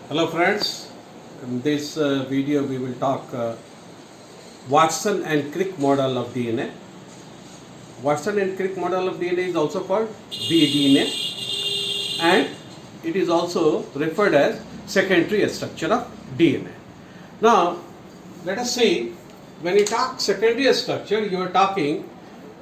Hello friends, in this video we will talk Watson and Crick model of DNA. Watson and Crick model of DNA is also called BDNA and it is also referred as secondary structure of DNA. Now let us see, when you talk secondary structure you are talking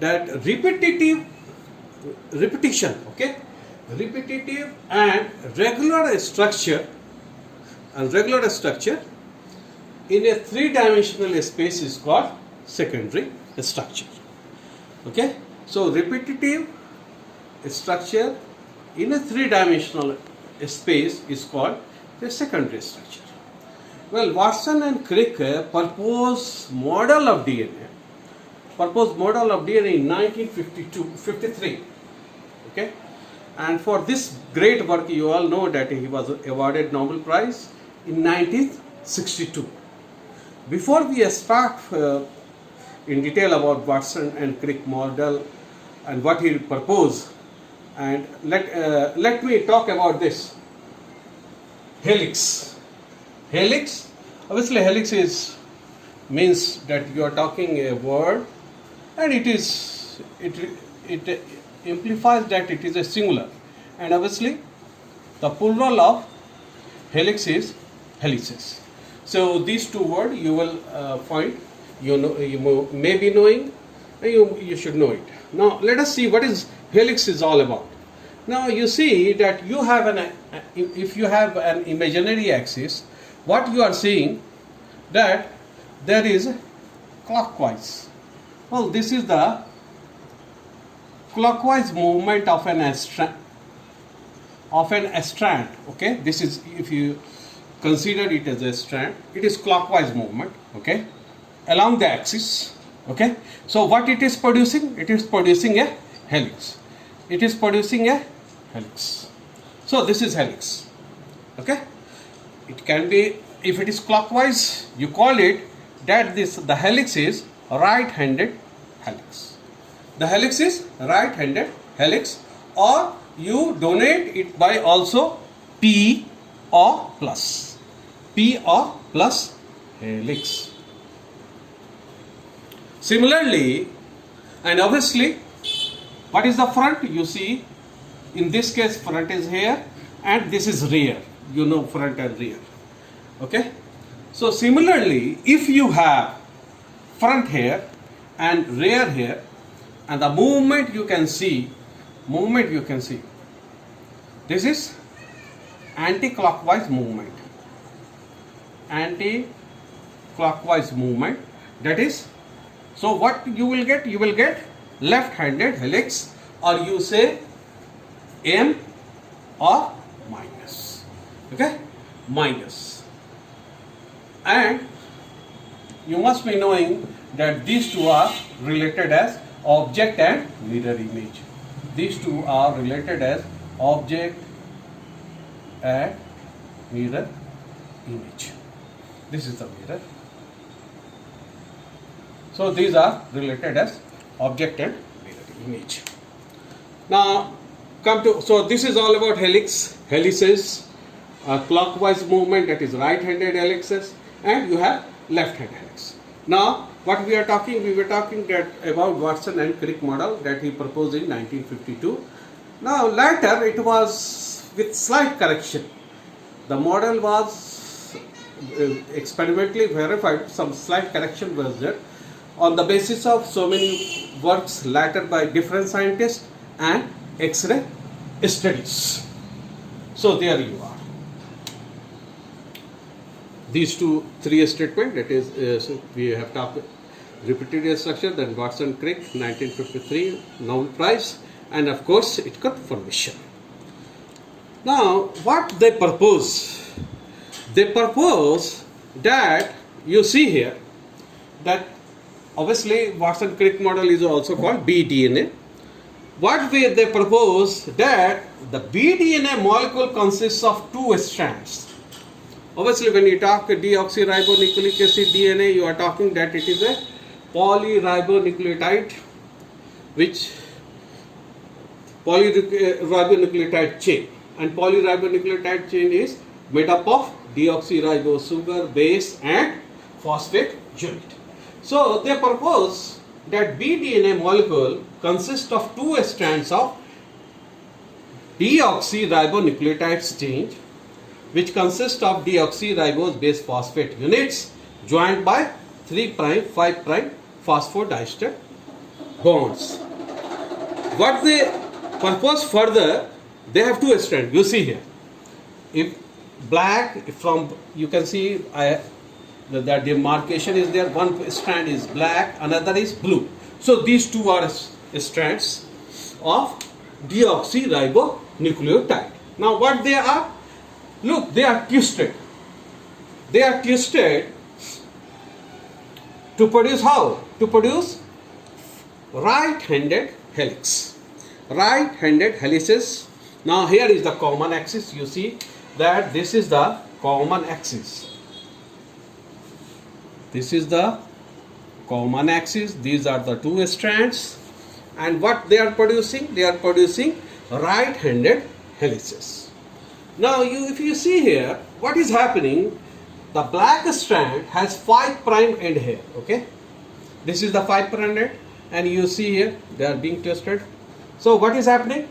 that repetitive and regular structure in a three-dimensional space is called secondary structure. Okay, so repetitive structure in a three-dimensional space is called the secondary structure. Well, Watson and Crick proposed model of DNA in 1953. Okay, and for this great work you all know that he was awarded Nobel Prize in 1962. Before we start in detail about Watson and Crick model and what he proposed, and let me talk about this helix. Obviously helix means that you are talking a word and it implies that it is a singular, and obviously the plural of helix is helices. So these two words you will find, you may be knowing, and you should know it. Now let us see what is helix is all about. Now you see that you have if you have an imaginary axis, what you are seeing that there is clockwise. Well, this is the clockwise movement of an strand. Okay, this is, if you consider it as a strand, it is clockwise movement, okay, along the axis. Okay, so what it is producing? It is producing a helix. So this is helix. Okay, it can be, if it is clockwise, you call it that the helix is right-handed helix. The helix is right-handed helix, or you donate it by also P or plus helix. Similarly, and obviously, what is the front? You see, in this case front is here and this is rear. You know front and rear. Okay, so similarly, if you have front here and rear here, and the movement you can see, this is anti-clockwise movement. That is, so what you will get? You will get left-handed helix, or you say M or minus. Okay, minus. And you must be knowing that these two are related as object and mirror image. These two are related as object and mirror image. This is the mirror. So these are related as object and mirror image. Now so this is all about helices, clockwise movement, that is right-handed helixes, and you have left-handed helix. Now what we were talking that about Watson and Crick model that he proposed in 1952. Now later it was with slight correction. The model was experimentally verified. Some slight correction was there on the basis of so many works later by different scientists and X-ray studies. So there you are. These three statements, that is, so we have talked repetitive structure, then Watson Crick 1953 Nobel Prize, and of course it got formation. Now what they propose? They propose that, you see here, that obviously Watson Crick model is also called BDNA. What they propose that the BDNA molecule consists of two strands. Obviously, when you talk deoxyribonucleic acid DNA, you are talking that it is a polyribonucleotide, which polyribonucleotide chain, and polyribonucleotide chain is made up of deoxyribose sugar, base and phosphate unit. So they propose that bDNA molecule consists of two strands of deoxyribonucleotide chain, which consists of deoxyribose base phosphate units joined by 3' 5' phosphodiester bonds. What they propose further, they have two strands. You see here, if black from, you can see the demarcation is there. One strand is black, another is blue. So these two are strands of deoxyribonucleotide. Now what they are? Look, they are twisted. They are twisted to produce how? To produce right-handed helix. Right-handed helices. Now here is the common axis. You see that this is the common axis. This is the common axis. These are the two strands. And what they are producing? They are producing right-handed helices. Now if you see here, what is happening? The black strand has 5' end here. Okay, this is the 5' end, and you see here they are being twisted. So what is happening?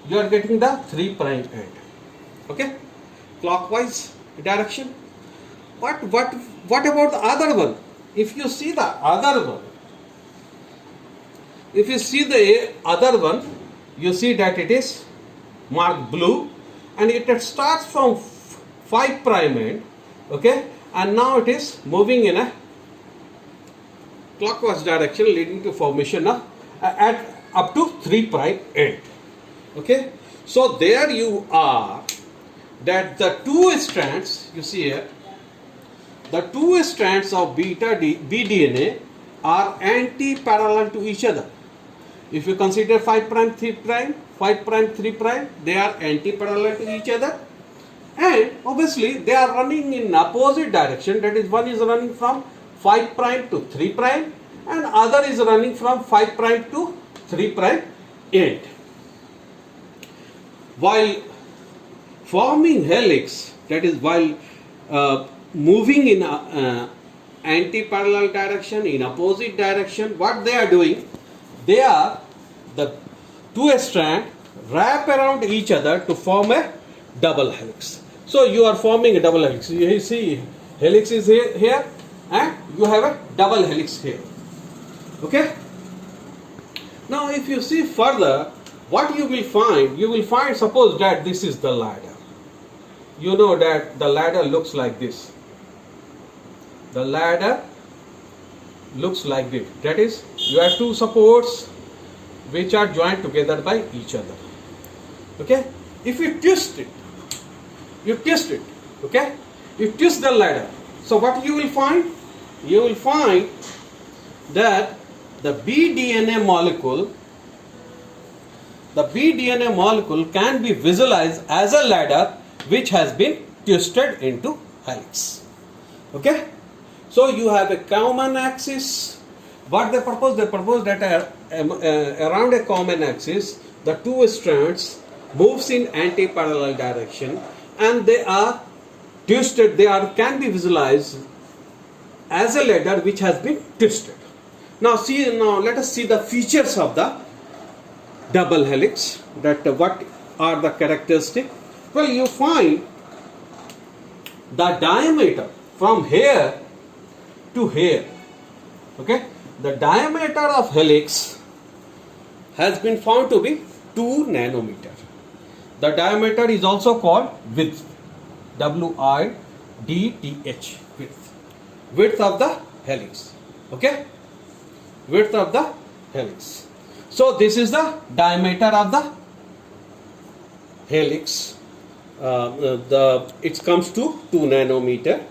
You are getting the 3' end. Okay, clockwise direction. What about the other one? If you see the other one, you see that it is marked blue, and it starts from 5' end, okay, and now it is moving in a clockwise direction, leading to formation of at up to 3' end. Okay, so there you are, that the two strands, you see here, the two strands of bDNA are anti-parallel to each other. If you consider 5', 3', 5', 3', they are anti-parallel to each other, and obviously they are running in opposite direction. That is, one is running from 5' to 3', and other is running from 5' to 3' end. While forming helix, that is, while moving in anti-parallel direction, in opposite direction, what they are doing? They are, the two strands wrap around each other to form a double helix. So you are forming a double helix. You see, helix is here, and you have a double helix here. Okay. Now if you see further, what you will find? You will find, suppose that this is the ladder. You know that the ladder looks like this. The ladder looks like this. That is, you have two supports which are joined together by each other. Okay. If you twist it, okay, you twist the ladder. So what you will find? You will find that the bDNA molecule can be visualized as a ladder which has been twisted into helix. Okay. So you have a common axis. What they propose? They propose that around a common axis, the two strands moves in anti-parallel direction, and they are twisted. Can be visualized as a ladder which has been twisted. Now let us see the features of the double helix. That what are the characteristics? Well, you find the diameter from here to here. Okay, the diameter of helix has been found to be 2 nanometer. The diameter is also called width. WIDTH, width of the helix. Okay, width of the helix. So this is the diameter of the helix. It comes to 2 nanometer.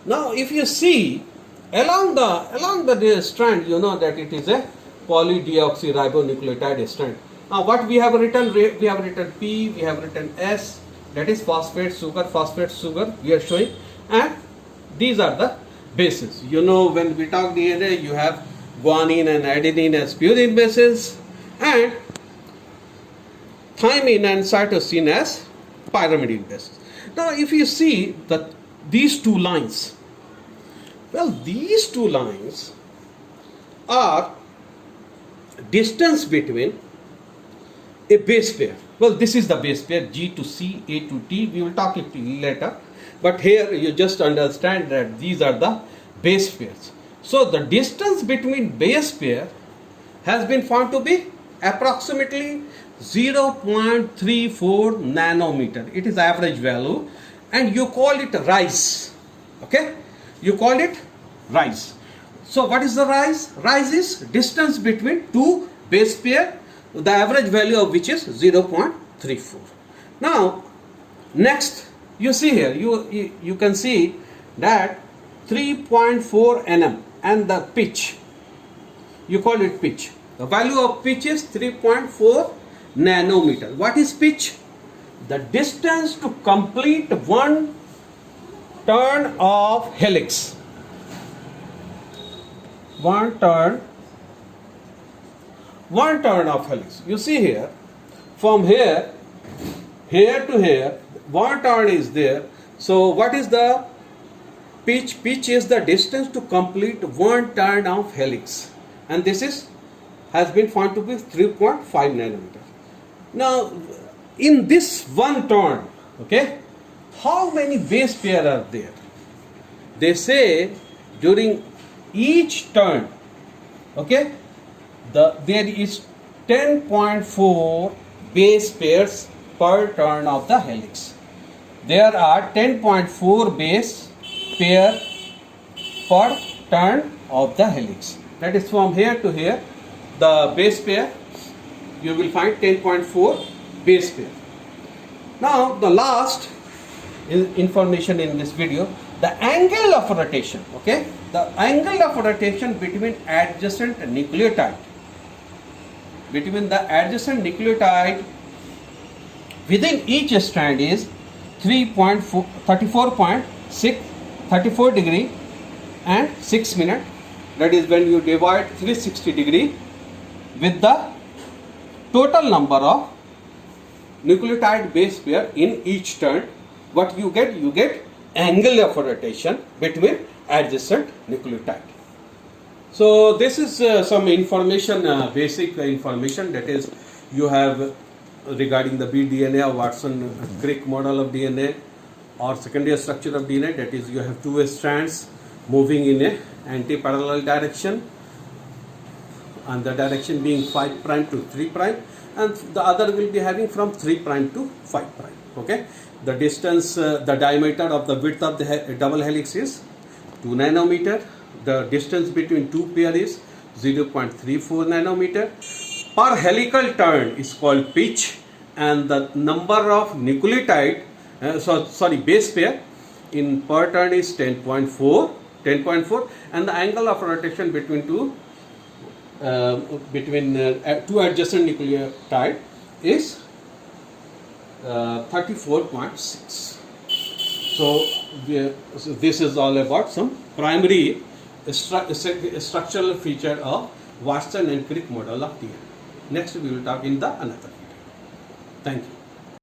Now if you see along the strand, you know that it is a polydeoxyribonucleotide strand. Now what we have written? We have written P, we have written S, that is phosphate sugar we are showing, and these are the bases. You know, when we talk DNA, you have guanine and adenine as purine bases, and thymine and cytosine as pyrimidine bases. Now if you see these two lines, well, these two lines are distance between a base pair. Well, this is the base pair, G to C, A to T. We will talk it later. But here you just understand that these are the base pairs. So the distance between base pair has been found to be approximately 0.34 nanometer. It is average value, and you call it rise. Okay? You call it rise. So what is the rise? Rise is distance between two base pair, the average value of which is 0.34. Now, next, you see here, you can see that 3.4 nm and the pitch, you call it pitch. The value of pitch is 3.4 nanometer. What is pitch? The distance to complete one turn of helix. One turn of helix. You see here, from here to here, one turn is there. So what is the pitch? Pitch is the distance to complete one turn of helix, and this has been found to be 3.5 nanometer. Now, in this one turn, okay, how many base pair are there? They say during each turn, okay, there is 10.4 base pairs per turn of the helix. There are 10.4 base pair per turn of the helix. That is from here to here, the base pair, you will find 10.4 base pair. Now the last information in this video, the angle of rotation, okay, the angle of rotation between adjacent nucleotide, within each strand is 34 degree and 6 minutes. That is when you divide 360 degree with the total number of nucleotide base pair in each turn. What you get angle of rotation between adjacent nucleotide. So this is some information, basic information, that is you have regarding the BDNA or Watson-Crick model of DNA or secondary structure of DNA. That is, you have two strands moving in a anti-parallel direction, and the direction being 5' to 3', and the other will be having from 3' to 5'. Okay, the distance, the diameter of the width of the double helix is 2 nanometer. The distance between two pair is 0.34 nanometer. Per helical turn is called pitch, and the number of nucleotide, base pair in per turn is 10.4, and the angle of rotation between two adjacent nucleotide is 34.6. So this is all about some primary structural feature of Watson and Crick model of DNA. Next we will talk in the another video. Thank you.